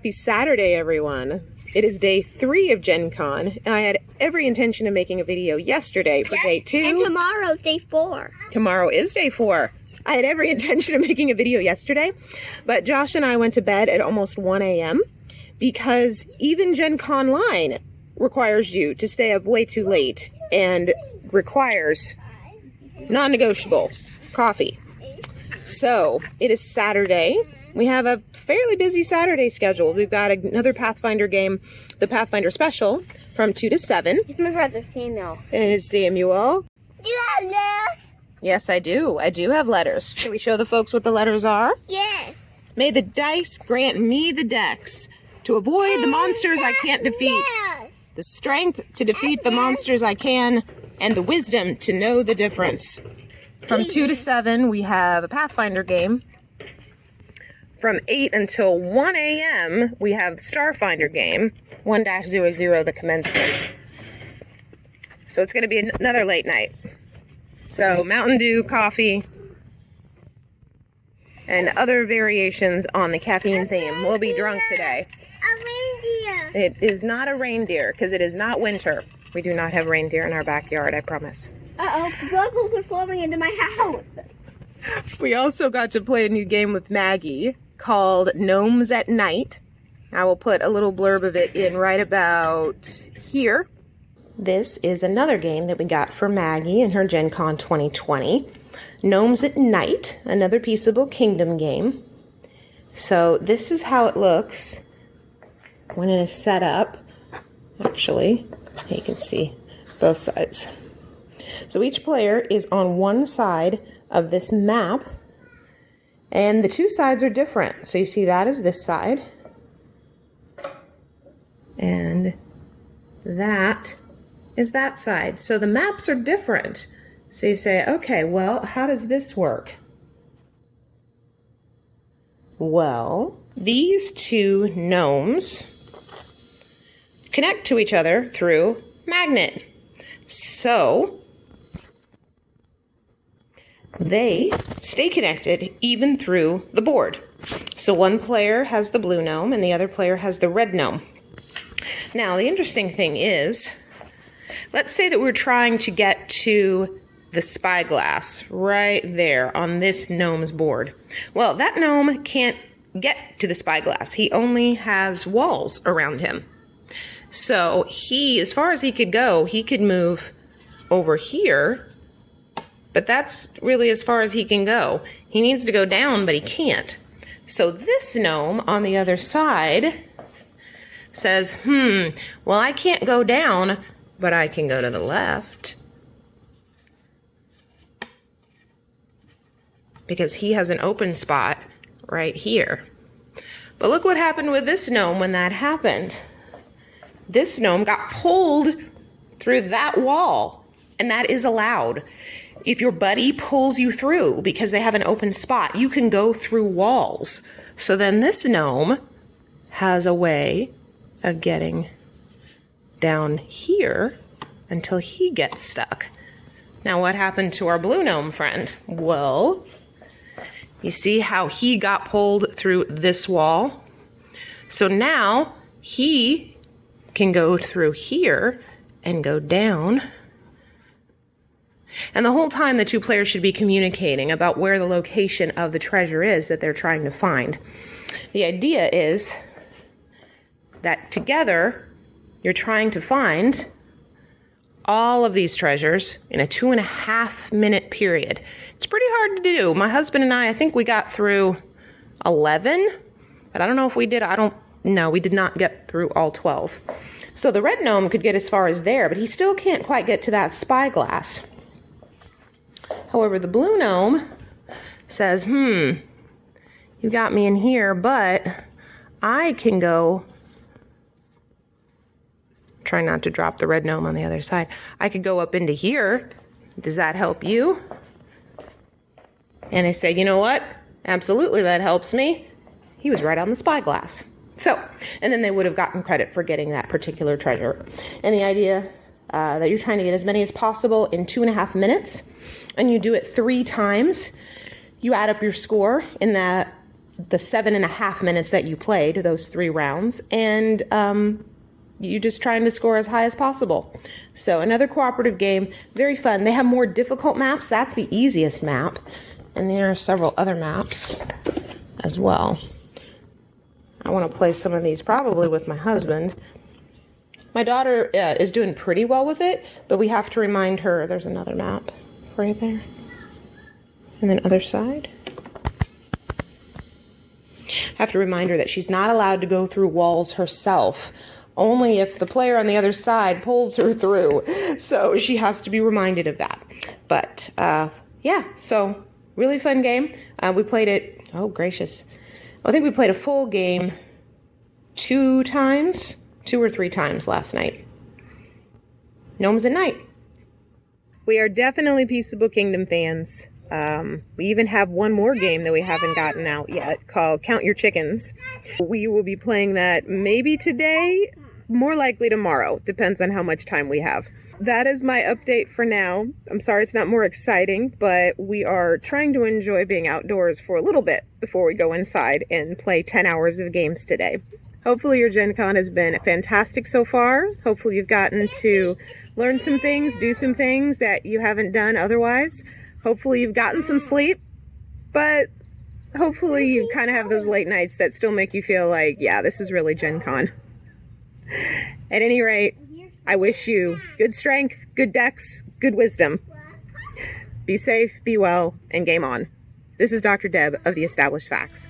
Happy Saturday, everyone. It is day 3 of Gen Con, and I had every intention of making a video yesterday for day 2. And tomorrow's day 4. Tomorrow is day 4. I had every intention of making a video yesterday, but Josh and I went to bed at almost 1 a.m. because even GenConline requires you to stay up way too late and requires non-negotiable coffee. So, it is Saturday. We have a fairly busy Saturday schedule. We've got another Pathfinder game, the Pathfinder Special, from 2 to 7. It's my brother Samuel. And it's Samuel. Do you have letters? Yes, I do. I do have letters. Should we show the folks what the letters are? Yes. May the dice grant me the dex to avoid the monsters I can't defeat, Yes. the strength to defeat the monsters I can, and the wisdom to know the difference. From 2 to 7, we have a Pathfinder game. From 8 until 1 a.m., we have the Starfinder game, 1-00, the commencement. So it's going to be another late night. So Mountain Dew, coffee, and other variations on the caffeine theme. We'll be drunk today. A reindeer. It is not a reindeer, because it is not winter. We do not have reindeer in our backyard, I promise. Uh-oh, bubbles are falling into my house. We also got to play a new game with Maggie called Gnomes at Night. I will put a little blurb of it in right about here. This is another game that we got for Maggie in her Gen Con 2020. Gnomes at Night, another Peaceable Kingdom game. So this is how it looks when it is set up. Actually, you can see both sides. So each player is on one side of this map, and the two sides are different. So you see that is this side, and that is that side. So the maps are different. So you say, okay, well, how does this work? Well, these two gnomes connect to each other through magnet. So they stay connected even through the board. So one player has the blue gnome and the other player has the red gnome. Now, the interesting thing is, let's say that we're trying to get to the spyglass right there on this gnome's board. Well, that gnome can't get to the spyglass. He only has walls around him. So he, as far as he could go, he could move over here, but that's really as far as he can go. He needs to go down, but he can't. So this gnome on the other side says, well, I can't go down, but I can go to the left. Because he has an open spot right here. But look what happened with this gnome when that happened. This gnome got pulled through that wall, and that is allowed. If your buddy pulls you through because they have an open spot, you can go through walls. So then this gnome has a way of getting down here until he gets stuck. Now, what happened to our blue gnome friend? Well, you see how he got pulled through this wall? So now he can go through here and go down. And the whole time the two players should be communicating about where the location of the treasure is that they're trying to find. The idea is that together you're trying to find all of these treasures in a 2.5 minute period. It's pretty hard to do. My husband and I think we got through 11, but I don't know if we did. No, we did not get through all 12. So the red gnome could get as far as there, but he still can't quite get to that spyglass. However, the blue gnome says, you got me in here, but I can go, try not to drop the red gnome on the other side. I could go up into here. Does that help you? And I say, you know what? Absolutely, that helps me. He was right on the spyglass. So, and then they would have gotten credit for getting that particular treasure. And the idea that you're trying to get as many as possible in 2.5 minutes, and you do it 3 times, you add up your score in that the 7.5 minutes that you played, those 3 rounds, and you're just trying to score as high as possible. So another cooperative game, very fun. They have more difficult maps. That's the easiest map. And there are several other maps as well. I want to play some of these probably with my husband. My daughter is doing pretty well with it, but we have to remind her. There's another map right there. And then other side. Have to remind her that she's not allowed to go through walls herself. Only if the player on the other side pulls her through. So she has to be reminded of that. But yeah, so really fun game. We played it, oh gracious. I think we played a full game 2 or 3 times last night. Gnomes at night. We are definitely Peaceable Kingdom fans. We even have one more game that we haven't gotten out yet called Count Your Chickens. We will be playing that maybe today, more likely tomorrow. Depends on how much time we have. That is my update for now. I'm sorry it's not more exciting, but we are trying to enjoy being outdoors for a little bit before we go inside and play 10 hours of games today. Hopefully your Gen Con has been fantastic so far. Hopefully you've gotten to learn some things, do some things that you haven't done otherwise. Hopefully you've gotten some sleep, but hopefully you kind of have those late nights that still make you feel like, yeah, this is really Gen Con. At any rate, I wish you good strength, good decks, good wisdom. Be safe, be well, and game on. This is Dr. Deb of the Established Facts.